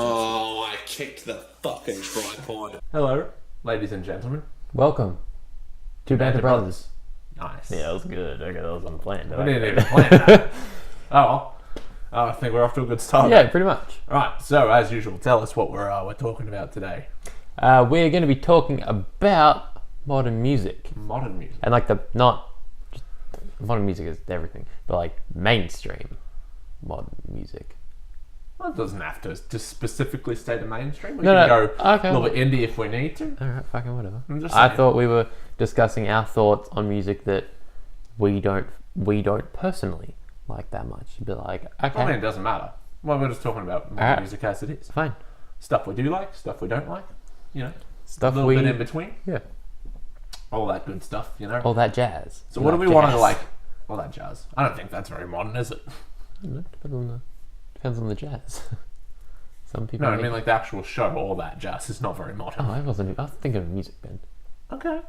Oh, I kicked the fucking tripod. Hello, ladies and gentlemen. Welcome to Banter Brothers. Nice. Yeah, that was good. Okay, that was unplanned. We didn't even plan that. Oh, I think we're off to a good start. Yeah, pretty much. Right, so as usual, tell us what we're talking about today. We're going to be talking about modern music. Modern music. And like modern music is everything, but like mainstream modern music. Well, it doesn't have to just specifically stay the mainstream. We No, can no, go okay. a little bit indie if we need to. Alright, fucking whatever. I'm just I saying. thought we were discussing our thoughts on music that we don't personally like that much. But like, okay, I mean, it doesn't matter. Well, we're just talking about modern Alright. music as it is. fine. Stuff we do like, stuff we don't like. You know, Stuff a little bit in between. yeah, All that good stuff, you know. all that jazz. So what do we want to like? All that jazz. I don't think that's very modern, is it? Depends on the jazz. Some people. No, I mean like the actual show. All that jazz is not very modern. Oh, I was thinking of music, Ben. Okay.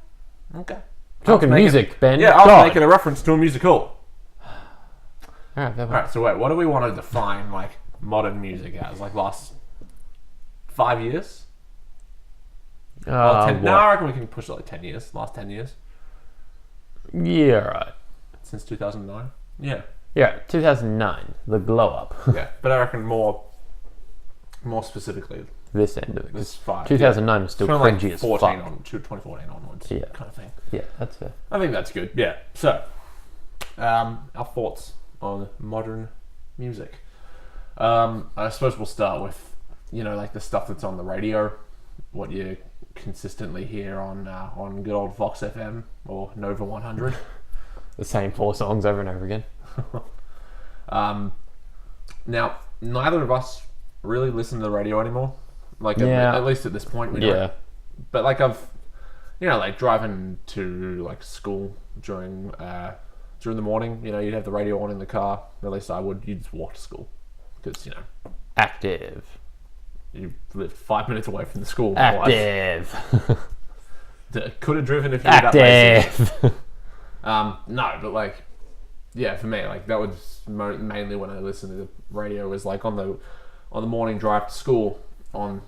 Okay. Talking music, Ben. Yeah, I was God. making a reference to a musical. Alright, fair Alright, so wait, what do we want to define like modern music as? Like last 5 years? Well, 10, no, I reckon we can push it like 10 years. Last 10 years. Yeah, right. Since 2009. Yeah. Yeah, 2009, the glow up. Yeah. But I reckon more specifically This end of it. this 5. 2009 was still From cringy like as 14 fuck. on to 2014 onwards. Yeah. Kind of thing. Yeah, that's fair. I think that's good. Yeah. So, our thoughts on modern music. I suppose we'll start with, like the stuff that's on the radio, what you consistently hear on good old Vox FM or Nova 100. The same 4 songs over and over again. Now, neither of us really listen to the radio anymore. Like, Yeah. at least at this point, we Yeah. don't. But like I've, like driving to like school during the morning, you'd have the radio on in the car. At least I would. You'd just walk to school because Active. you lived 5 minutes away from the school. Otherwise, Active. could have driven if you were that lazy. Active. No, but like, yeah, for me, like that was mainly when I listened to the radio was like on the morning drive to school on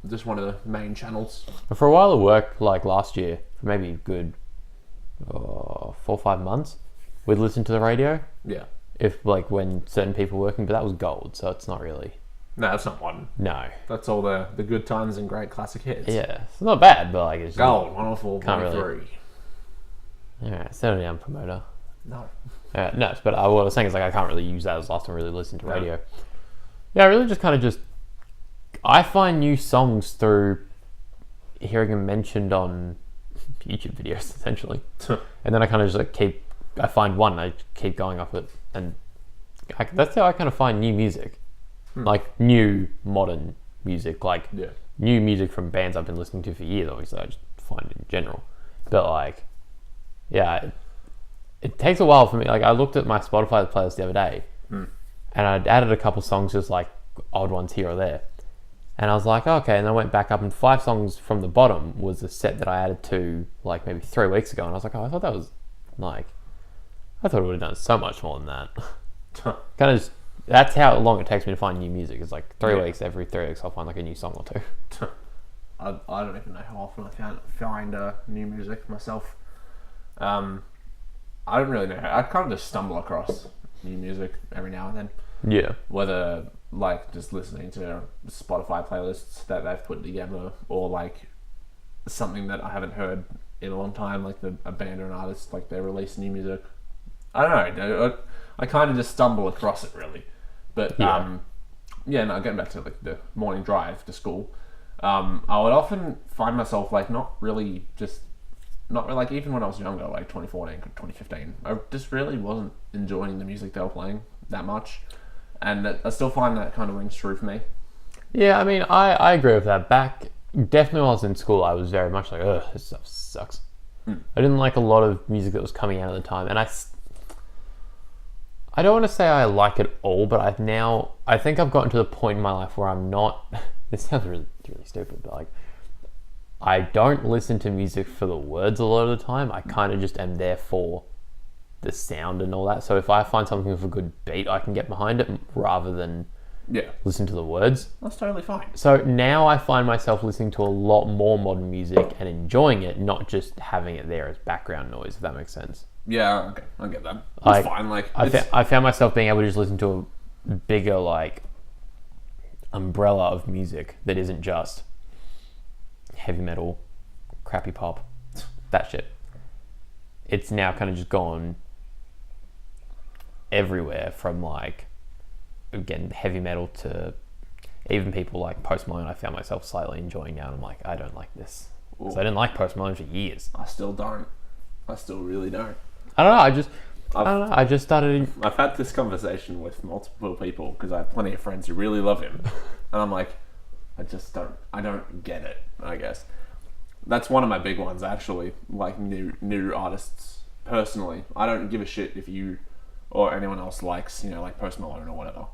just one of the main channels. For a while at work, like last year, for maybe a good 4 or 5 months, we'd listen to the radio. Yeah, If like when certain people were working, but that was gold, so it's not really. no, that's not one. No. That's all the good times and great classic hits. Yeah, it's not bad, but like it's Gold 104.3. Can't really- Alright, settle down, promoter. No. No, but what I was saying is like I can't really use that as last time I really listened to No. radio. Yeah, I really just kind of I find new songs through hearing them mentioned on YouTube videos essentially, and then I kind of just like I find one, I keep going off it, and that's how I kind of find new music, like new modern music, like Yeah. new music from bands I've been listening to for years. Obviously, I just find it in general, but like, yeah. It takes a while for me. Like I looked at my Spotify playlist the other day, and I'd added a couple songs, just like odd ones here or there. And I was like, okay. And I went back up, and 5 songs from the bottom was a set that I added to like maybe 3 weeks ago. And I was like, oh, I thought that was like, I thought it would have done so much more than that. Kind of, that's how long it takes me to find new music. It's like 3 Yeah. weeks. Every 3 weeks, I'll find like a new song or 2. I don't even know how often I find new music myself. I don't really know how. I kind of just stumble across new music every now and then. Yeah. Whether like just listening to Spotify playlists that they've put together, or like something that I haven't heard in a long time, like a band or an artist, like they release new music. I don't know. I kind of just stumble across it really. But Yeah. No, getting back to like the morning drive to school, I would often find myself like not really like even when I was younger, like 2014, 2015, I just really wasn't enjoying the music they were playing that much. And I still find that kind of rings true for me. Yeah, I mean, I agree with that. Definitely when I was in school, I was very much like, ugh, this stuff sucks. I didn't like a lot of music that was coming out at the time. And I don't want to say I like it all, but I think I've gotten to the point in my life where I'm not, this sounds really, really stupid, but like, I don't listen to music for the words a lot of the time. I kind of just am there for the sound and all that. So if I find something with a good beat, I can get behind it rather than Yeah. listen to the words. That's totally fine. So now I find myself listening to a lot more modern music and enjoying it, not just having it there as background noise, if that makes sense. Yeah, okay, I get that. It's Like, fine. Like, I found myself being able to just listen to a bigger, like, umbrella of music that isn't just heavy metal, crappy pop, that shit. It's now kind of just gone everywhere, from, like, again, heavy metal to even people like Post Malone. I found myself slightly enjoying now, and I'm like, I don't like this. Because I didn't like Post Malone for years. I still don't. I still really don't. I don't know. I don't know. I just started. I've had this conversation with multiple people because I have plenty of friends who really love him, and I'm like, I don't get it. I guess that's one of my big ones, actually. Like new artists. Personally, I don't give a shit if you or anyone else likes, like Post Malone or whatever.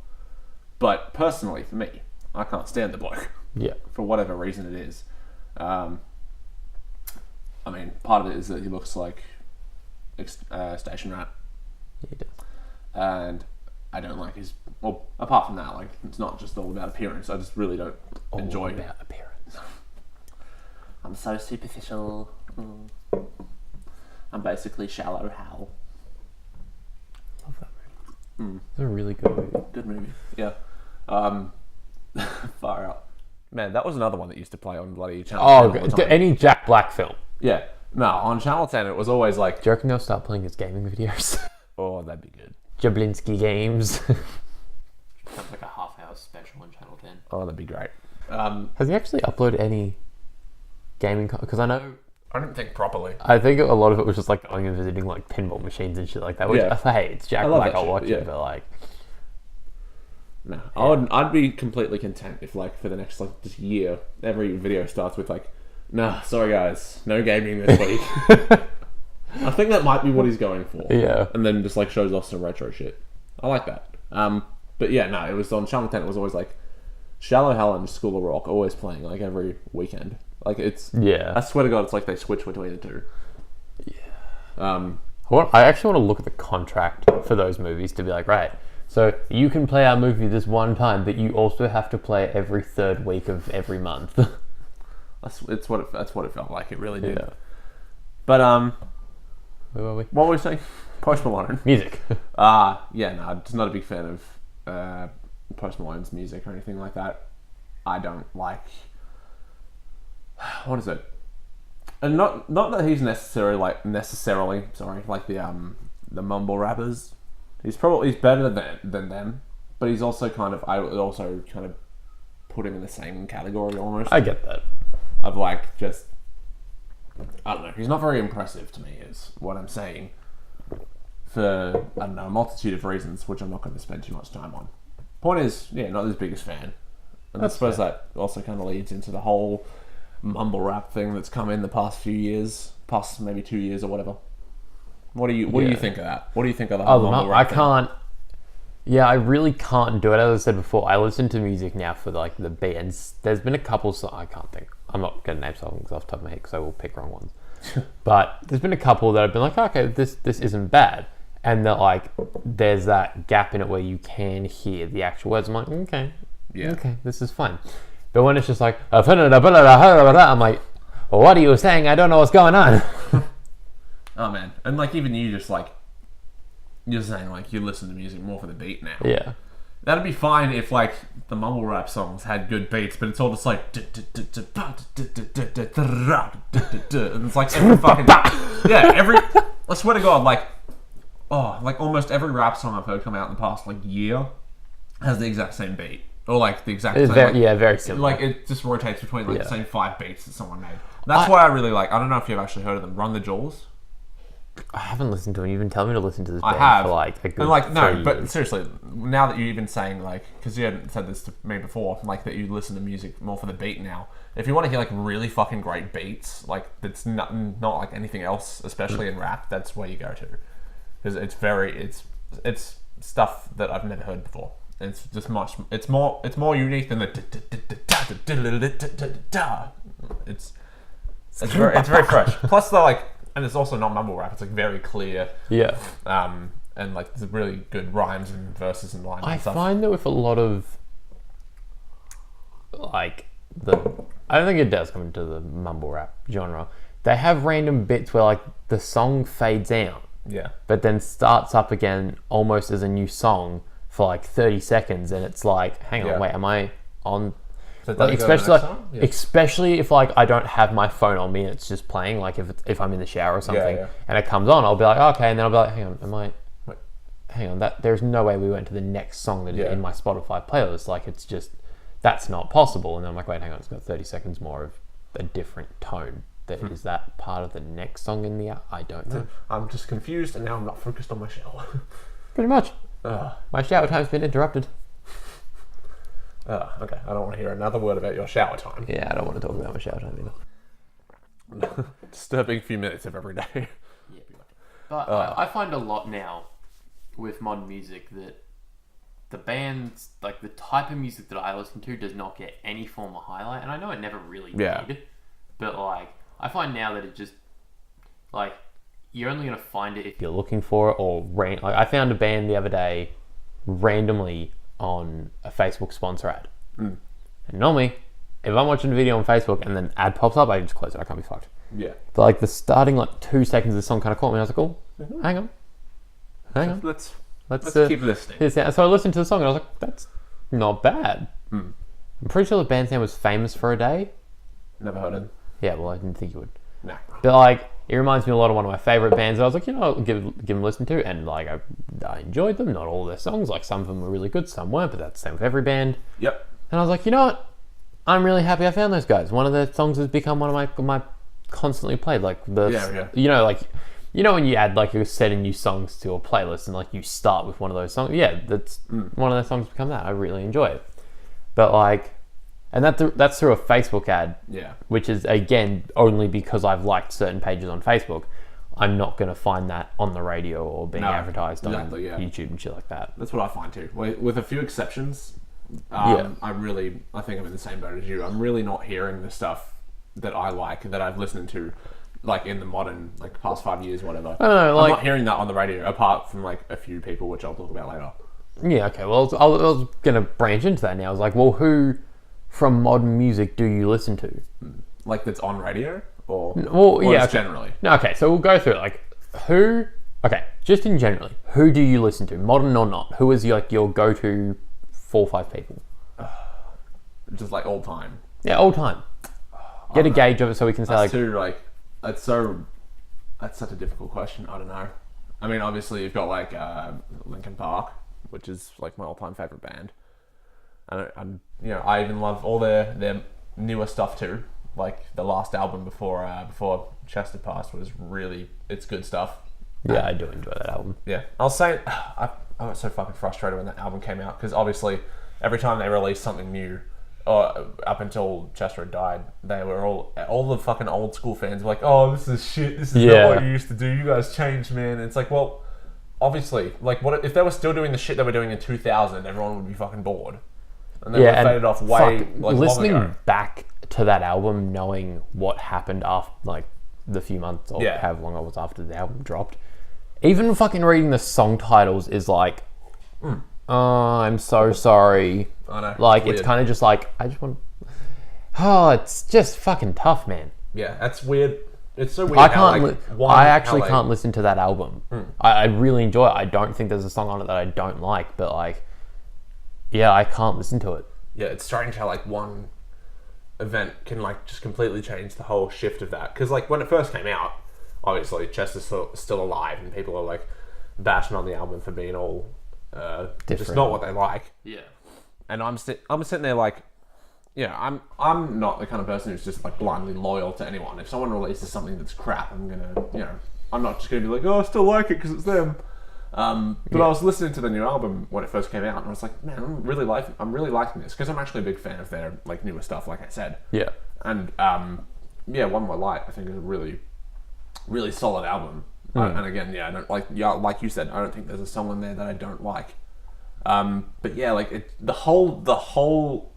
But personally, for me, I can't stand the bloke. Yeah. For whatever reason it is. I mean, part of it is that he looks like Station Rat. Yeah, he does. And I don't like his... Well, apart from that, like, it's not just all about appearance. I just really don't enjoy... about appearance. I'm so superficial. I'm basically shallow Hal. Love that movie. It's a really good movie. Good movie. Yeah. Far out. Man, that was another one that used to play on bloody Channel 10 all the time. Any Jack Black film. Yeah. No, on Channel 10 it was always like... Do you reckon they'll start playing his gaming videos? Oh, that'd be good. Jablinski Games. Sounds like a half-hour special on Channel 10. Oh, that'd be great. Has he actually uploaded any gaming? Because I know... I didn't think properly. I think a lot of it was just like going and visiting like pinball machines and shit like that. Which, Yeah. hey, it's Jack I love Black, that I'll shit, watch yeah. it, but like... No, I'd be completely content if, like, for the next, like, just year, every video starts with, like, nah, sorry guys, no gaming this week. I think that might be what he's going for. Yeah. And then just, like, shows off some retro shit. I like that. But yeah, no, it was on Channel 10, it was always, like, Shallow Hal and School of Rock always playing, like, every weekend. Like, it's... Yeah. I swear to God, it's like they switch between the two. I actually want to look at the contract for those movies to be like, right, so you can play our movie this one time, but you also have to play every third week of every month. That's what it felt like. It really did. Yeah. But Where were we? what were we saying? Post Malone. Music. Yeah, no, I'm just not a big fan of Post Malone's music or anything like that. I don't like... What is it? And not that he's necessarily like the mumble rappers. He's better than them, but he's also I would also kind of put him in the same category almost. I get that. Of like just, I don't know. He's not very impressive to me, is what I'm saying. For, I don't know, a multitude of reasons, which I'm not going to spend too much time on. Point is, yeah, not his biggest fan. And I suppose that also kind of leads into the whole mumble rap thing that's come in the past few years, past maybe 2 years or whatever. What do you think of that? What do you think of the whole mumble rap thing? I really can't do it. As I said before, I listen to music now for like the beat, and there's been a couple songs, I can't think. I'm not going to name songs off the top of my head because I will pick wrong ones. But there's been a couple that I've been like, okay, this isn't bad. And that like, there's that gap in it where you can hear the actual words. I'm like, okay, this is fine. But when it's just like, I'm like, well, what are you saying? I don't know what's going on. Oh man, and like even you just like, you're saying like you listen to music more for the beat now. Yeah. That'd be fine if like the mumble rap songs had good beats, but it's all just like and it's like every fucking I swear to God, like almost every rap song I've heard come out in the past like year has the exact same beat. Or like the exact same, very similar. Like it just rotates between like the same 5 beats that someone made. That's why I really like. I don't know if you've actually heard of them. Run the Jewels. I haven't listened to it. You've been telling me to listen to this I band have. for like a good and like no, 3 but years. seriously, now that you're even saying like, because you hadn't said this to me before, like that you listen to music more for the beat now. If you want to hear like really fucking great beats, like that's not like anything else, especially in rap, that's where you go to, because it's stuff that I've never heard before. It's just it's more unique than the it's very fresh. Plus they're like, and it's also not mumble rap, it's like very clear. Yeah. And like there's really good rhymes and verses and lines I and stuff. find that with a lot of like I don't think it does come into the mumble rap genre. They have random bits where like the song fades out, Yeah. but then starts up again almost as a new song for like 30 seconds, and it's like, hang on, wait, am I on? So Like, especially if like I don't have my phone on me and it's just playing, like if I'm in the shower or something and it comes on, I'll be like, okay, and then I'll be like, hang on, there's no way we went to the next song that is in my Spotify playlist. Like, it's just, that's not possible. And then I'm like, wait, hang on, it's got 30 seconds more of a different tone. Is that part of the next song in the app? I don't know. I'm just confused, and now I'm not focused on my shower. Pretty much. My shower time's been interrupted. Okay, I don't want to hear another word about your shower time. Yeah, I don't want to talk about my shower time either. Disturbing few minutes of every day. Yeah. But I find a lot now with modern music that the bands, like the type of music that I listen to, does not get any form of highlight. And I know it never really did. But like, I find now that it just, like, you're only going to find it if you're looking for it, or like I found a band the other day randomly on a Facebook sponsor ad. And normally, if I'm watching a video on Facebook and then ad pops up, I just close it. I can't be fucked. Yeah. But like the starting like 2 seconds of the song kind of caught me. I was like, oh, hang on. Let's keep listening. So I listened to the song and I was like, that's not bad. I'm pretty sure the band's name was Famous for a Day. Never heard it. Yeah, well, I didn't think you would. Nah. But like, it reminds me a lot of one of my favorite bands. And I was like, I'll give them a listen to, and like I enjoyed them. Not all their songs, like some of them were really good, some weren't. But that's the same with every band. Yep. And I was like, you know what? I'm really happy I found those guys. One of their songs has become one of my constantly played. Like you know when you add like a set of new songs to a playlist and like you start with one of those songs. Yeah, that's one of their songs become that. I really enjoy it. But like. And that's through a Facebook ad, which is, again, only because I've liked certain pages on Facebook. I'm not going to find that on the radio or being advertised on YouTube and shit like that. That's what I find too. With a few exceptions, I think I'm in the same boat as you. I'm really not hearing the stuff that I like, that I've listened to, like in the modern, like past 5 years, whatever. I don't know, I'm not hearing that on the radio, apart from like a few people, which I'll talk about later. Yeah, okay. Well, I was going to branch into that now. I was like, well, who from modern music do you listen to? Like that's on radio? Or generally? No, okay, so we'll go through it. Just in generally, who do you listen to? Modern or not? Who is your go-to 4 or 5 people? Just like all time? Yeah, all time. Get a gauge of it so we can say that's such a difficult question. I don't know. I mean, obviously you've got like Linkin Park, which is like my all-time favorite band. And I even love all their newer stuff too. Like the last album before Chester passed it's good stuff. Yeah, I do enjoy that album. Yeah, I'll say I was so fucking frustrated when that album came out, because obviously every time they released something new, up until Chester had died, they were all the fucking old school fans were like, oh, this is shit. This is not what you used to do. You guys changed, man. And it's like, well, obviously, like what if they were still doing the shit they were doing in 2000? Everyone would be fucking bored. And then faded off listening long ago. Back to that album, knowing what happened after, like the few months or however long it was after the album dropped, even fucking reading the song titles is like, oh, I'm so sorry. I know. Like it's kind of just like I just want. Oh, it's just fucking tough, man. Yeah, that's weird. It's so weird. I actually can't listen to that album. I really enjoy it. I don't think there's a song on it that I don't like, but like. Yeah, I can't listen to it. Yeah, it's strange how like one event can like just completely change the whole shift of that. Because like when it first came out, obviously Chester's still alive, and people are like bashing on the album for being all just not what they like. Yeah. And I'm sitting there like, I'm not the kind of person who's just like blindly loyal to anyone. If someone releases something that's crap, I'm gonna, I'm not just gonna be like, oh, I still like it because it's them. But I was listening to the new album when it first came out, and I was like, man, I'm really liking this, because I'm actually a big fan of their like newer stuff, like I said. Yeah. And One More Light, I think is a really, really solid album. And again, I don't like you said, I don't think there's a song in there that I don't like. But yeah, like the whole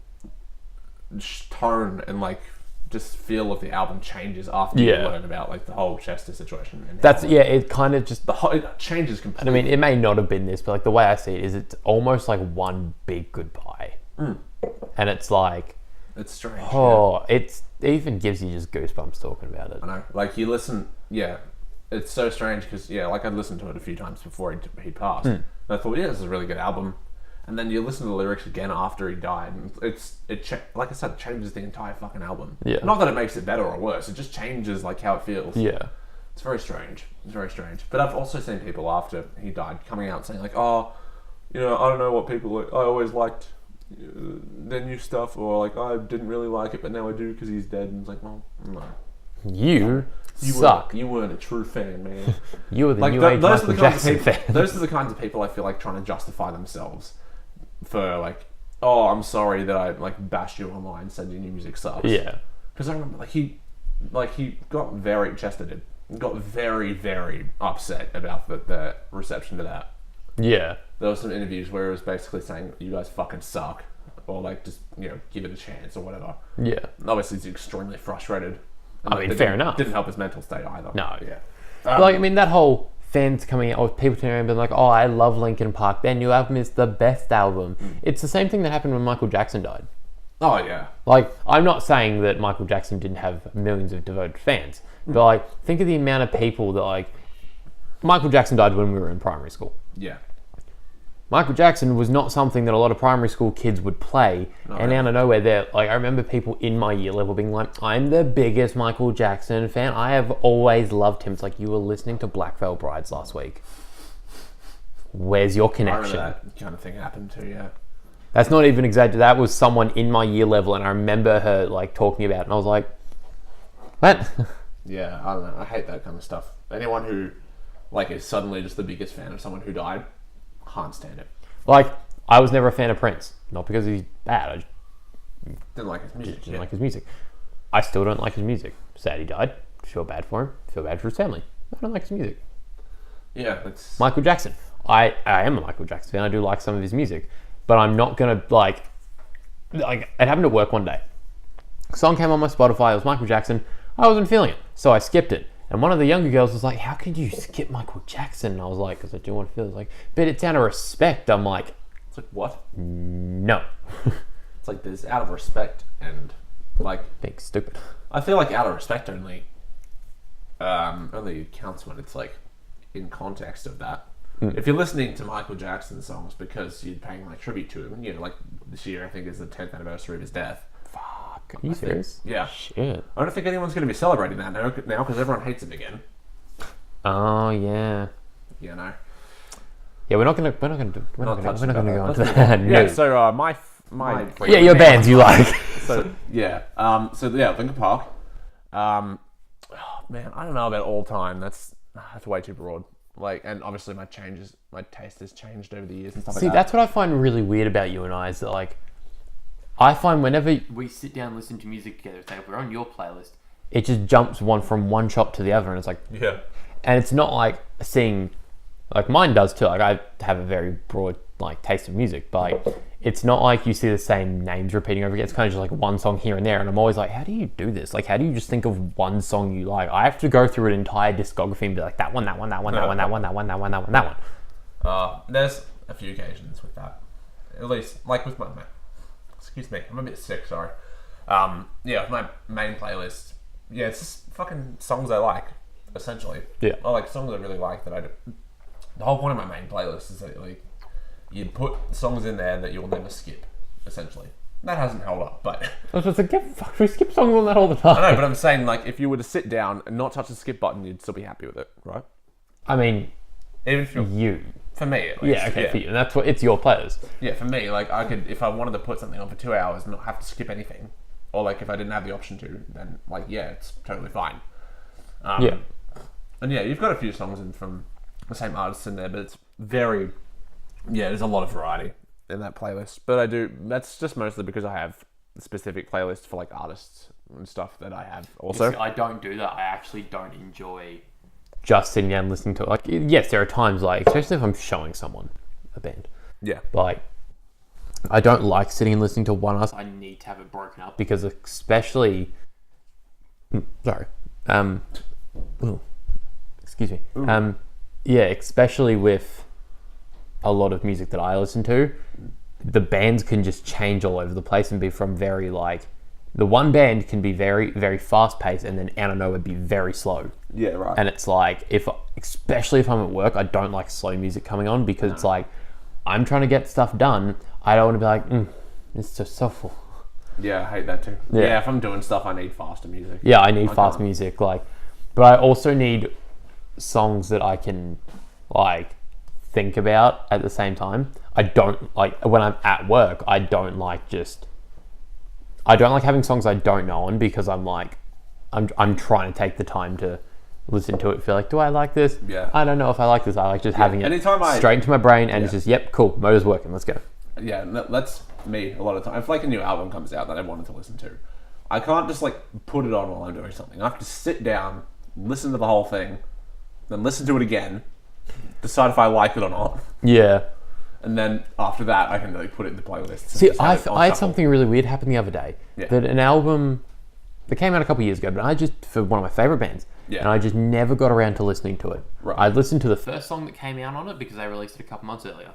tone and like just feel of the album changes after you learn about like the whole Chester situation. And it kind of just it changes completely. I mean, it may not have been this, but like the way I see it is, it's almost like one big goodbye, and it's like It's strange. Oh, it even gives you just goosebumps talking about it. I know. Like, you listen... Yeah. It's so strange because, yeah, like, I'd listened to it a few times before he passed. And I thought, yeah, this is a really good album. And then you listen to the lyrics again after he died, and like I said, it changes the entire fucking album. Yeah. Not that it makes it better or worse, it just changes, like, how it feels. Yeah. It's very strange. It's very strange. But I've also seen people after he died coming out saying, like, oh, you know, I don't know what people... I always liked their new stuff, or, like, I didn't really like it, but now I do because he's dead. And it's like, well, no. You suck. You weren't a true fan, man. You were the Like, new age those are Michael the kinds of Jackson people, fan. those are the kinds of people I feel like trying to justify themselves for, like, oh, I'm sorry that I, like, bashed you online, said your new music sucks. Yeah. Because I remember, he got very chested, got very, very upset about the reception to that. Yeah. There were some interviews where it was basically saying, you guys fucking suck, or, like, just, you know, give it a chance or whatever. Yeah. And obviously he's extremely frustrated. And, I mean, it fair didn't- enough. Didn't help his mental state either. No. Yeah. But, like, I mean, that whole fans coming out with people turning around and being like, oh, I love Linkin Park. Their new album is the best album. It's the same thing that happened when Michael Jackson died. Oh, yeah. Like, I'm not saying that Michael Jackson didn't have millions of devoted fans, but, like, think of the amount of people that, like, Michael Jackson died when we were in primary school. Yeah. Michael Jackson was not something that a lot of primary school kids would play, and out of nowhere, they're like, I remember people in my year level being like, I'm the biggest Michael Jackson fan. I have always loved him. It's like, you were listening to Black Veil Brides last week. Where's your I connection? remember that kind of thing happened too, yeah. That's not even exaggerated. That was someone in my year level, and I remember her like talking about it, and I was like, what? Yeah, I don't know. I hate that kind of stuff. Anyone who, like, is suddenly just the biggest fan of someone who died, can't stand it. Like, I was never a fan of Prince. Not because he's bad. I just Didn't like his music. didn't like his music. I still don't like his music. Sad he died. Feel bad for him. Feel bad for his family. I don't like his music. Yeah, it's... Michael Jackson. I am a Michael Jackson fan. I do like some of his music. But I'm not going to, like, it happened at work one day. A song came on my Spotify. It was Michael Jackson. I wasn't feeling it. So I skipped it. And one of the younger girls was like, how could you skip Michael Jackson? And I was like, because I do want to feel it. Like, but it's out of respect. I'm like, It's like, what? no. It's like, there's out of respect and, like... Being stupid. I feel like out of respect only counts when it's, like, in context of that. If you're listening to Michael Jackson songs because you're paying, like, tribute to him, you know, like, this year I think is the 10th anniversary of his death. Fuck. Are you serious? Yeah. Shit. I don't think anyone's going to be celebrating that now because everyone hates him again. Oh, yeah. You know? Yeah, we're not gonna go into Let's that. move on. No. Yeah, so my Yeah, your bands you like. So Linkin Park. Oh, man, I don't know about all time. That's way too broad. Like, and obviously my taste has changed over the years and stuff See, like that. that's what I find really weird about you and I is that, like, I find whenever We sit down and listen to music together. It's like, if we're on your playlist, it just jumps from one shop to the other, and it's like, Yeah. and it's not like seeing, like mine does too. Like I have a very broad like taste of music, but like, it's not like you see the same names repeating over again. It's kind of just like one song here and there, and I'm always like, how do you do this? Like, how do you just think of one song you like? I have to go through an entire discography and be like, that one. There's a few occasions with that. At least, like with my excuse me, I'm a bit sick, sorry. With my main playlist, yeah, it's just fucking songs I like, essentially. Yeah. I like songs I really like that I do. The whole point of my main playlist is that, like, you put songs in there that you'll never skip, essentially. That hasn't held up, but... I was just like, we skip songs on that all the time. I know, but I'm saying, like, if you were to sit down and not touch the skip button, you'd still be happy with it, right? I mean, Even if you're... you. For me, at least. Yeah, okay, for you. And that's what, it's your playlist. Yeah, for me, like, I could, if I wanted to put something on for 2 hours and not have to skip anything, or, like, if I didn't have the option to, then, like, yeah, it's totally fine. Yeah. And, yeah, you've got a few songs in from the same artists in there, but it's very... Yeah, there's a lot of variety in that playlist. But that's just mostly because I have a specific playlist for, like, artists and stuff that I have also. See, I don't do that. I actually don't enjoy... Just sitting down listening to it. Like, yes, there are times, like, especially if I'm showing someone a band. Yeah. But, like, I don't like sitting and listening to one artist I need to have it broken up. because especially... Sorry. Excuse me. Yeah, especially with a lot of music that I listen to, the bands can just change all over the place and be from very, like, the one band can be very, very fast paced, and then out of nowhere be very slow. Yeah, right. And it's like, especially if I'm at work, I don't like slow music coming on because it's like, I'm trying to get stuff done. I don't want to be like, it's so soulful. Yeah, I hate that too. Yeah. Yeah, if I'm doing stuff, I need faster music. Yeah, I need fast music. Like, but I also need songs that I can like think about at the same time. I don't like when I'm at work. I don't like having songs I don't know on because I'm like, I'm trying to take the time to listen to it. Feel like, do I like this? Yeah. I don't know if I like this. I like just having it straight into my brain and it's just, yep, cool, motor's working. Let's go. Yeah, that's me a lot of time. If like a new album comes out that I wanted to listen to, I can't just like put it on while I'm doing something. I have to sit down, listen to the whole thing, then listen to it again, decide if I like it or not, Yeah. and then after that I can like put it in the playlist. See, I had something really weird happen the other day. Yeah. That an album that came out a couple years ago, but I just, for one of my favorite bands, and I just never got around to listening to it. Right. I listened to the First song that came out on it because they released it a couple months earlier.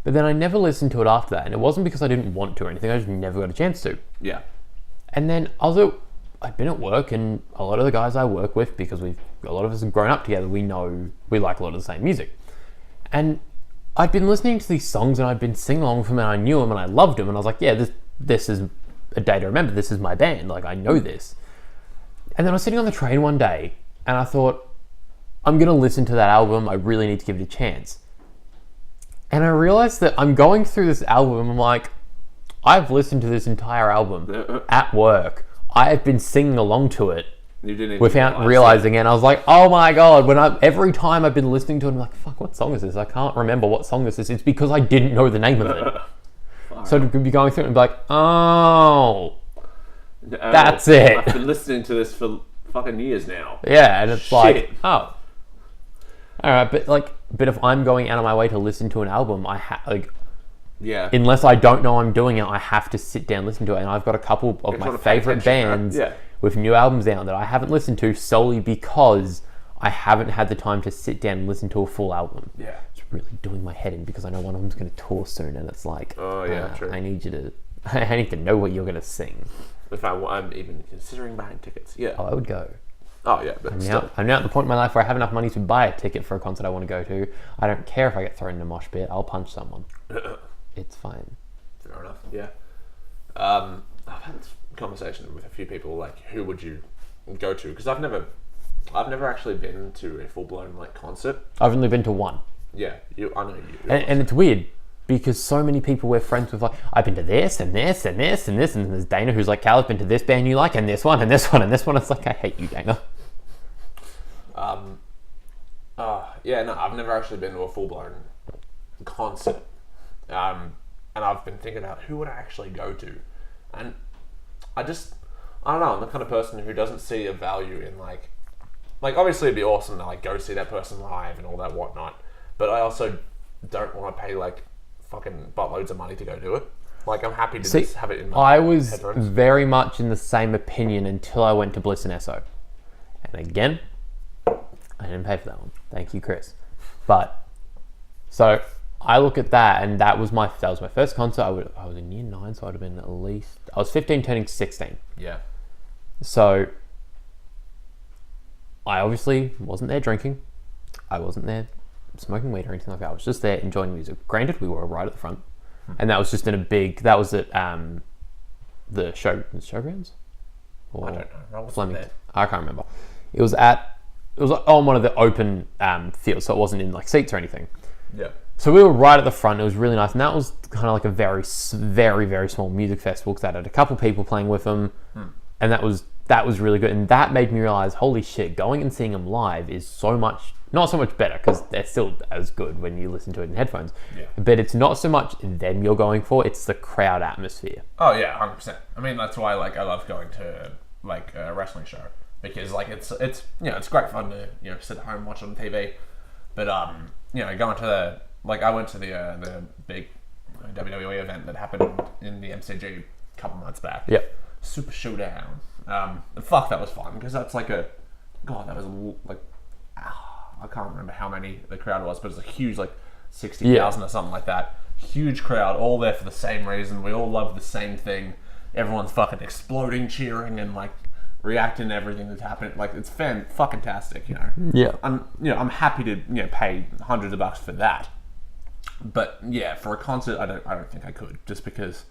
but then I never listened to it after that, and it wasn't because I didn't want to or anything. I just never got a chance to. Yeah. And then I'd been at work, and a lot of the guys I work with, because a lot of us have grown up together, we like a lot of the same music. And I'd been listening to these songs, and I'd been singing along with them, and I knew them, and I loved them, and I was like, yeah, this is a day to remember. This is my band. Like, I know this. And then I was sitting on the train one day, and I thought, I'm going to listen to that album. I really need to give it a chance. And I realized that I'm going through this album, and I'm like, I've listened to this entire album at work. I have been singing along to it without realizing it. And I was like, oh my God, every time I've been listening to it, I'm like, fuck, what song is this? I can't remember what song this is. It's because I didn't know the name of it. So to be going through it and be like, oh, that's it. I've been listening to this for fucking years now. Yeah, and it's like, oh. Alright, but if I'm going out of my way to listen to an album, unless I don't know I'm doing it, I have to sit down and listen to it. And I've got a couple of my favorite bands with new albums out that I haven't listened to solely because I haven't had the time to sit down and listen to a full album. Yeah. It's really doing my head in because I know one of them's going to tour soon, and it's like, true. I need to know what you're going to sing. If I'm even considering buying tickets, Oh, I would go. Oh yeah, but I'm now at the point in my life where I have enough money to buy a ticket for a concert I want to go to. I don't care if I get thrown in a mosh pit. I'll punch someone. It's fine. Fair enough. Yeah. I've had this conversation with a few people, like, who would you go to? Because I've never actually been to a full blown like concert. I've only been to one. Yeah, I know you. And it's weird because so many people we're friends with, like, I've been to this and this and this and this, and there's Dana who's like, Cal, I've been to this band you like, and this one and this one and this one. It's like, I hate you, Dana. I've never actually been to a full blown concert. And I've been thinking about who would I actually go to, and I don't know. I'm the kind of person who doesn't see a value in like obviously it'd be awesome to like go see that person live and all that whatnot, but I also don't want to pay like fucking buttloads of money to go do it. Like, I'm happy to just have it in my headphones. I was very much in the same opinion until I went to Bliss and Esso, and again, I didn't pay for that one. Thank you, Chris. But so I look at that, and that was my first concert. I was in year 9, so I'd have been at least, I was 15 turning 16. Yeah. So I obviously wasn't there drinking. I wasn't there smoking weed or anything like that. I was just there enjoying music. Granted, we were right at the front, and that was just that was at the showgrounds. Or I don't know. Flemington. I can't remember. It was on one of the open fields, so it wasn't in like seats or anything. Yeah. So we were right at the front. It was really nice, and that was kind of like a very, very, very small music festival because that had a couple people playing with them, and that was really good. And that made me realize, holy shit, going and seeing them live is not so much better because they're still as good when you listen to it in headphones. Yeah. But it's not so much them you're going for; it's the crowd atmosphere. Oh yeah, 100%. I mean, that's why I love going to like a wrestling show because like it's it's great fun to sit at home and watch it on TV, but going to I went to the big WWE event that happened in the MCG a couple months back. Yep. Super Showdown. And fuck, that was fun because that's like that was like I can't remember how many the crowd was, but it was a huge 60,000 or something like that. Huge crowd, all there for the same reason. We all love the same thing. everyone's fucking exploding, cheering, and like reacting to everything that's happening. Like it's fucking tastic, you know. Yeah. I'm happy to pay hundreds of bucks for that. But yeah, for a concert, I don't think I could, just because,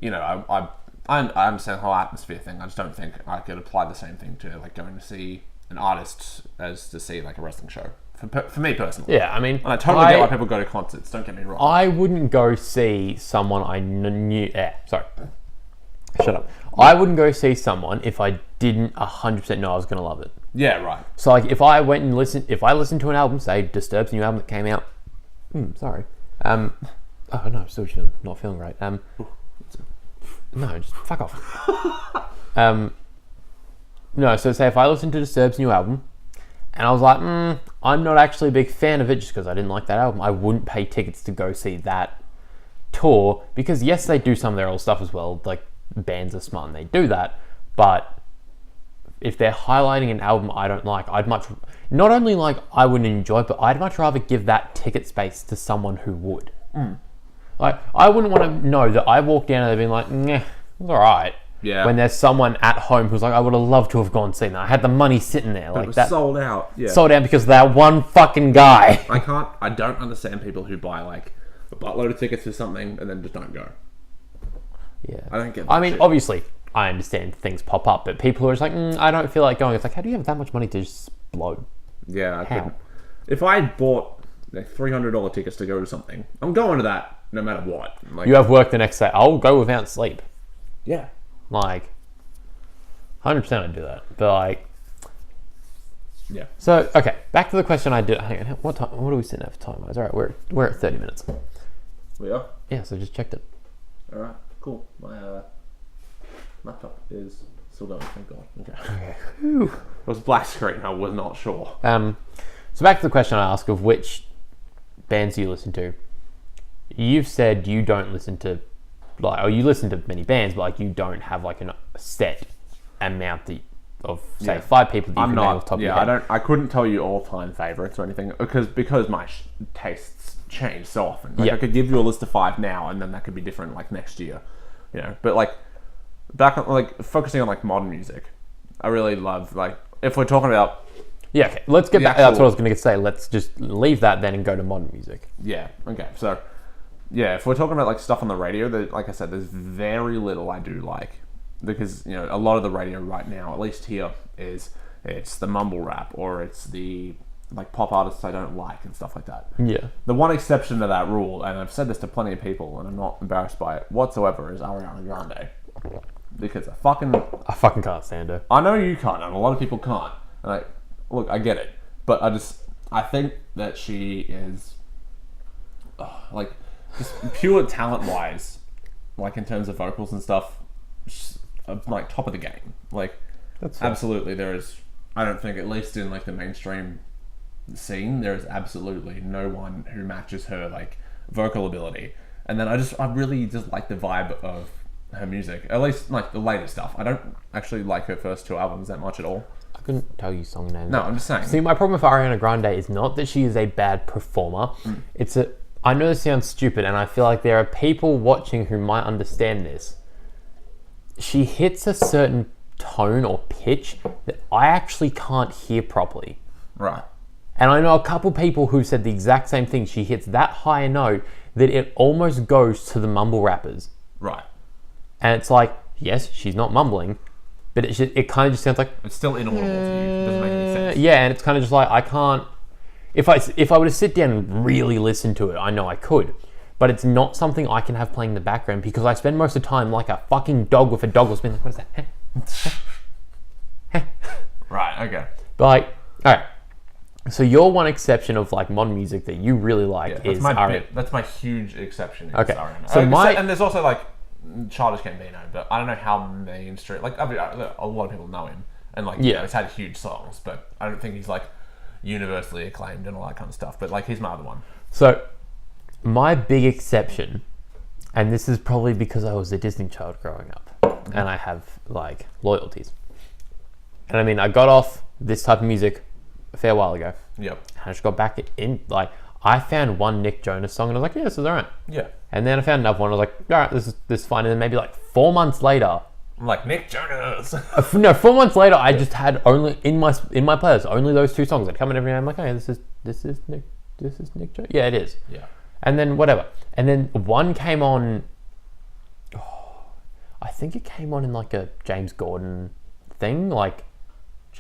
I understand the whole atmosphere thing. I just don't think I could apply the same thing to like going to see an artist as to see like a wrestling show. For me personally. Yeah, I mean, and I totally get why people go to concerts. Don't get me wrong. I wouldn't go see someone I knew. Sorry, shut up. I wouldn't go see someone if I didn't 100% know I was gonna love it. Yeah, right. So like, if I listened to an album, say Disturbed's new album that came out. Sorry. Oh no, I'm still not feeling great. No, just fuck off. No, so say if I listened to Disturbed's new album, and I was like, I'm not actually a big fan of it just because I didn't like that album, I wouldn't pay tickets to go see that tour, because yes, they do some of their old stuff as well, like bands are smart and they do that, but if they're highlighting an album I don't like, I'd much, not only like I wouldn't enjoy it, but I'd much rather give that ticket space to someone who would. Like, I wouldn't want to know that I walked down and they've been like, nah, it's alright. Yeah. When there's someone at home who's like, I would have loved to have gone and seen that. I had the money sitting there. But Like it was that. sold out. Yeah. Sold out because of that one fucking guy. I don't understand people who buy like a buttload of tickets for something and then just don't go. Yeah. I don't get that I mean, shit. obviously, I understand things pop up, but people who are just like, I don't feel like going. It's like, how do you have that much money to just blow? Yeah, I How? couldn't. If I bought like $300 tickets to go to something, I'm going to that no matter what. Like, You have work the next day. I'll go without sleep. yeah. Like, 100% I'd do that. But like, Yeah. so okay, back to the question I did. Hang on, what time? What are we sitting at for time wise? All right, we're at 30 minutes. We are? Yeah, so just checked it. Alright, cool. My laptop is still going, thank God. Okay. It was black screen, I was not sure. So back to the question I asked of which bands do you listen to? You've said you don't listen to, like, or you listen to many bands, but like you don't have like a set amount of say Yeah. 5 people that you I'm can name not. off the top of Yeah, your head. I couldn't tell you all-time favorites or anything because my tastes change so often. Like, Yeah. I could give you a list of 5 now, and then that could be different like next year. You know, but like back on like focusing on like modern music, I really love like if we're talking about Yeah, okay. Let's get The back. That's actual- what I was going to say. Let's just leave that then and go to modern music. yeah, okay, so yeah, if we're talking about like stuff on the radio, like I said, there's very little I do like because a lot of the radio right now, at least here, it's the mumble rap or it's the like pop artists I don't like and stuff like that. Yeah. The one exception to that rule, and I've said this to plenty of people, and I'm not embarrassed by it whatsoever, is Ariana Grande. Because I fucking can't stand her. I know you can't, and a lot of people can't. And look, I get it, but I think that she is, like, just pure talent-wise, like in terms of vocals and stuff, she's, like top of the game. Like, That's fair. absolutely, there is. I don't think, at least in like the mainstream scene, there is absolutely no one who matches her like vocal ability. And then I really just like the vibe of her music, at least like the later stuff. I don't actually like her first 2 albums that much at all. I couldn't tell you song names. No, I'm just saying. See, my problem with Ariana Grande is not that she is a bad performer. It's I know this sounds stupid, and I feel like there are people watching who might understand this. She hits a certain tone or pitch that I actually can't hear properly. Right. And I know a couple people who said the exact same thing. She hits that high a note that it almost goes to the mumble rappers. Right. And it's like, yes, she's not mumbling, but it kind of just sounds like, It's still inaudible to you. It doesn't make any sense. yeah, and it's kind of just like, I can't, if I were to sit down and really listen to it, I know I could, but it's not something I can have playing in the background because I spend most of the time like a fucking dog with a dog who's been like, what is that? Right, okay. But like, alright, so your one exception of like modern music that you really like Yeah, is that's my huge exception. Okay, Ariana. so and there's also like Childish Gambino, but I don't know how mainstream. Like, I mean, a lot of people know him, and like, Yeah. he's had huge songs, but I don't think he's like universally acclaimed and all that kind of stuff. But like, he's my other one. So, my big exception, and this is probably because I was a Disney child growing up, and I have like loyalties. And I mean, I got off this type of music a fair while ago. Yep. And I just got back in, like, I found one Nick Jonas song and I was like, yeah, this is alright. Yeah. And then I found another one. I was like, alright, this is fine. And then maybe like 4 months later, I'm like, Nick Jonas. no, 4 months later, I just had only in my playlist only those 2 songs. I'd come in every night. I'm like, hey, this is Nick Jonas. Yeah, it is. Yeah. And then whatever. And then one came on. Oh, I think it came on in like a James Gordon thing. Like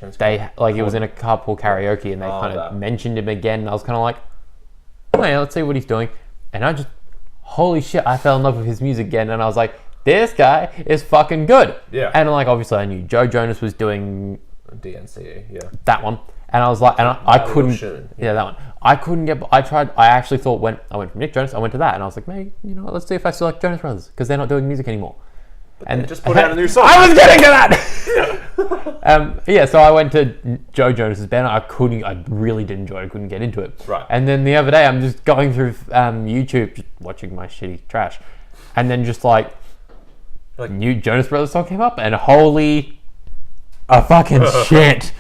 it was in a carpool karaoke, and they kind of mentioned him again. And I was kind of like, oh yeah, let's see what he's doing. And I just, holy shit, I fell in love with his music again. And I was like, this guy is fucking good. Yeah. And like, obviously I knew Joe Jonas was doing DNCE, yeah. that one. And I was like, and I couldn't, yeah, that one. I couldn't get, I actually thought I went from Nick Jonas, I went to that. And I was like, maybe, you know what, let's see if I still like Jonas Brothers, because they're not doing music anymore. And just put out a new song. I was getting to that! Yeah, so I went to Joe Jonas's band. I really did enjoy it. I couldn't get into it. Right. And then the other day, I'm just going through YouTube, just watching my shitty trash. And then just like new Jonas Brothers song came up, and holy fucking shit.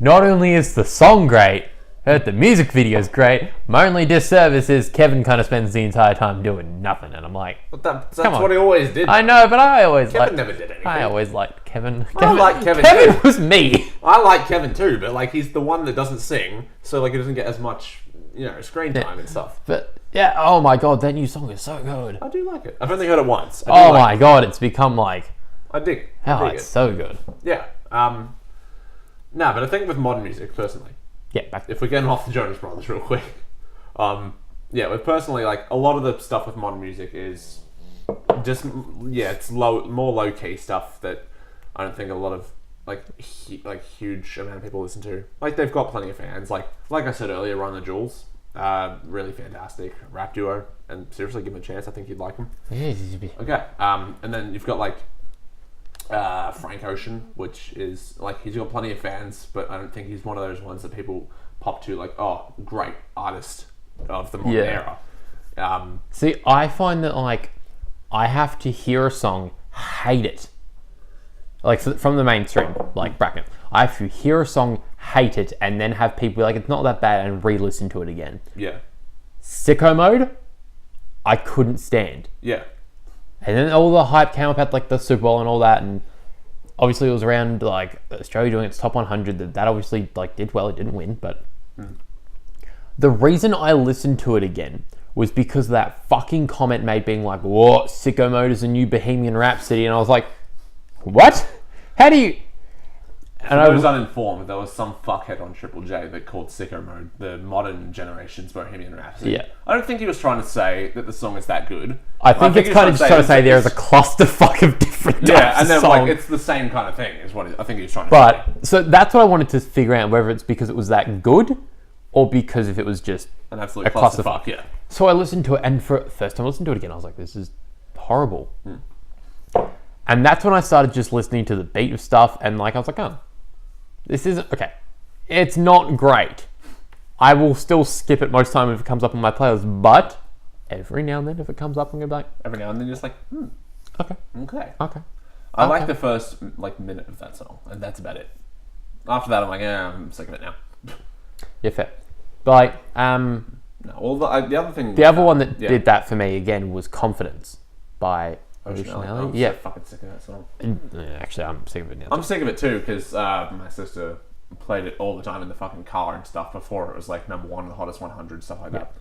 Not only is the song great, the music video is great. My only disservice is Kevin kind of spends the entire time doing nothing, and I'm like, that's what he always did. I know, but I always Kevin never did anything. I always liked Kevin. I like Kevin. Kevin too. was me. I like Kevin too, but like he's the one that doesn't sing, so like he doesn't get as much, screen time and stuff. But yeah, oh my god, that new song is so good. I do like it. I've only heard it once. Oh my god, it's become like, I dig. oh, I dig it's it. so good. Yeah. But I think with modern music, personally, Yeah, back if we're getting off the Jonas Brothers real quick, with personally, like a lot of the stuff with modern music is just it's more low key stuff that I don't think a lot of huge amount of people listen to. Like they've got plenty of fans. Like I said earlier, Run the Jewels, really fantastic rap duo, and seriously give them a chance. I think you'd like them. Okay, and then you've got like Frank Ocean, which is like he's got plenty of fans, but I don't think he's one of those ones that people pop to like, oh, great artist of the modern era. See, I find that like I have to hear a song, hate it, like from the mainstream, like bracket. I have to hear a song, hate it, and then have people be like, it's not that bad, and re-listen to it again. Yeah. Sicko Mode, I couldn't stand. Yeah. And then all the hype came up at like the Super Bowl and all that, and obviously it was around like Australia doing its top 100. That obviously like did well. It didn't win, but the reason I listened to it again was because of that fucking comment made being like, "What? Sicko Mode is a new Bohemian Rhapsody," and I was like, "What? How do you?" And I was uninformed. There was some fuckhead on Triple J that called Sicko Mode the modern generation's Bohemian Rhapsody. Yeah. I don't think he was trying to say that the song is that good. I think it's kind of just trying to say there is a clusterfuck of different types and then of songs. like it's the same kind of thing is what I think he was trying to say. But so that's what I wanted to figure out, whether it's because it was that good or because if it was just an absolute a clusterfuck. Yeah. So I listened to it, and for the first time I listened to it again, I was like, this is horrible. And that's when I started just listening to the beat of stuff, and like I was like, oh, this isn't okay. It's not great. I will still skip it most time if it comes up on my playlist, but every now and then if it comes up, I'm gonna be like, every now and then just like, okay. I like the first minute of that song, and that's about it. After that, I'm like, I'm sick of it now. Yeah, fair. But like, no, well, the other thing, the other one that did that for me again was Confidence by Ocean Alley. I'm so fucking sick of that song. Actually, I'm sick of it now. I'm sick of it too because my sister played it all the time in the fucking car and stuff before it was like number one, the hottest 100, stuff like that.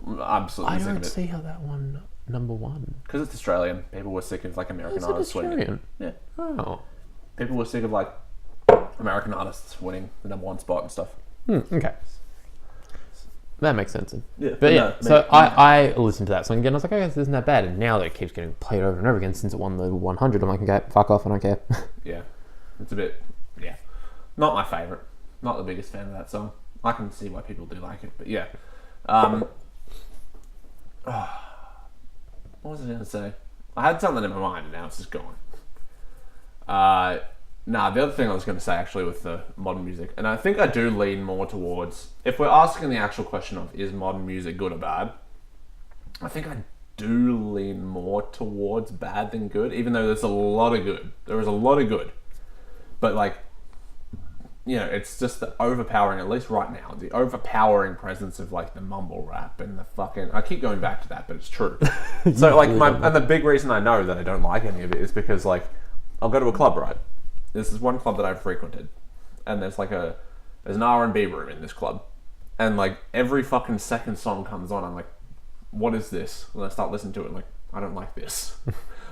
I'm absolutely sick of it. I don't see how that one number one. Because it's Australian. People were sick of like American artists Australian? winning. Yeah. Oh. People were sick of like American artists winning the number one spot and stuff. Okay. That makes sense then. Yeah. But yeah, so I listened to that song again. I was like, okay, this isn't that bad. And now that it keeps getting played over and over again since it won the 100, I'm like, okay, fuck off, I don't care. Yeah. It's a bit, not my favourite. Not the biggest fan of that song. I can see why people do like it, but yeah. What was I going to say? I had something in my mind and now it's just gone. The other thing I was going to say actually with the modern music, and I think I do lean more towards, if we're asking the actual question of is modern music good or bad, I think I do lean more towards bad than good, even though there's a lot of good. There is a lot of good. But like, it's just the overpowering, at least right now, the overpowering presence of like the mumble rap and the fucking. I keep going back to that, but it's true. So like and the big reason I know that I don't like any of it is because like I'll go to a club, right? This is one club that I've frequented, and there's an R&B room in this club, and like every fucking second song comes on, I'm like, what is this? And I start listening to it, and like, I don't like this.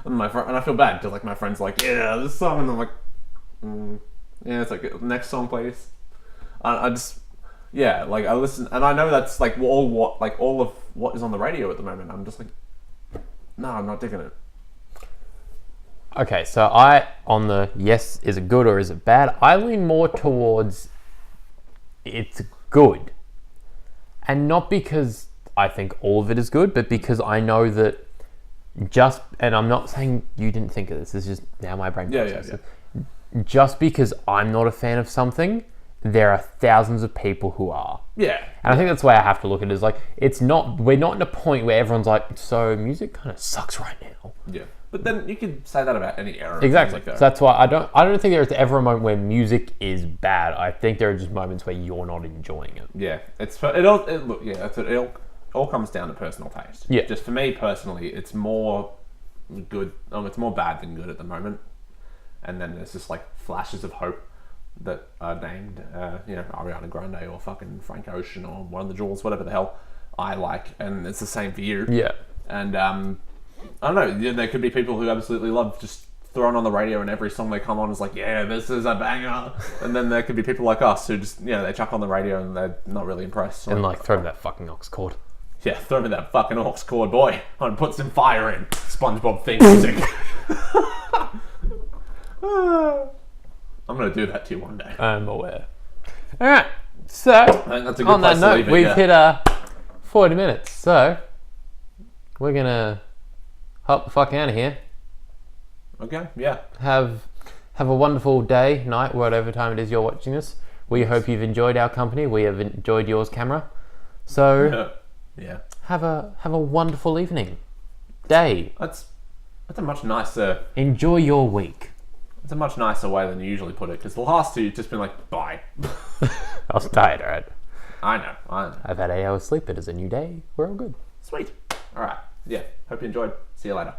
And I feel bad because like my friend's like, yeah, this song, and I'm like, yeah, it's like, next song, please. I just, yeah, like I listen, and I know that's like all of what is on the radio at the moment. I'm just like, no, I'm not digging it. Okay, so on the yes, is it good or is it bad? I lean more towards it's good. And not because I think all of it is good, but because I know that and I'm not saying you didn't think of this, it's just now my brain processes it. Just because I'm not a fan of something, there are thousands of people who are. Yeah. And I think that's the way I have to look at it, is like, we're not in a point where everyone's like, so music kind of sucks right now. Yeah. But then you could say that about any era. Exactly. So that's why I don't think there's ever a moment where music is bad. I think there are just moments where you're not enjoying it. Yeah. It all comes down to personal taste. Yeah. Just for me personally, it's more good. It's more bad than good at the moment. And then there's just like flashes of hope that are named, Ariana Grande or fucking Frank Ocean or One of the Jewels, whatever the hell I like, and it's the same for you. Yeah. And I don't know. There could be people who absolutely love just throwing on the radio, and every song they come on is like, yeah, this is a banger. And then there could be people like us who just, they chuck on the radio and they're not really impressed. And like, throw me that fucking aux cord. Yeah, throw me that fucking aux cord, boy. And put some fire in. SpongeBob theme music. I'm going to do that to you one day. I'm aware. Alright, so I think that's a good on that place to note, leave it, we've hit 40 minutes, so we're going to hop the fuck out of here. Okay, yeah. Have a wonderful day, night, whatever time it is you're watching this. We hope you've enjoyed our company. We have enjoyed yours, camera. So Yeah. have a wonderful evening, day. That's a much nicer... Enjoy your week. It's a much nicer way than you usually put it, because the last two, you've just been like, bye. I was tired, alright? I know. I've had 8 hours sleep. It is a new day. We're all good. Sweet. Alright. Yeah. Hope you enjoyed. See you later.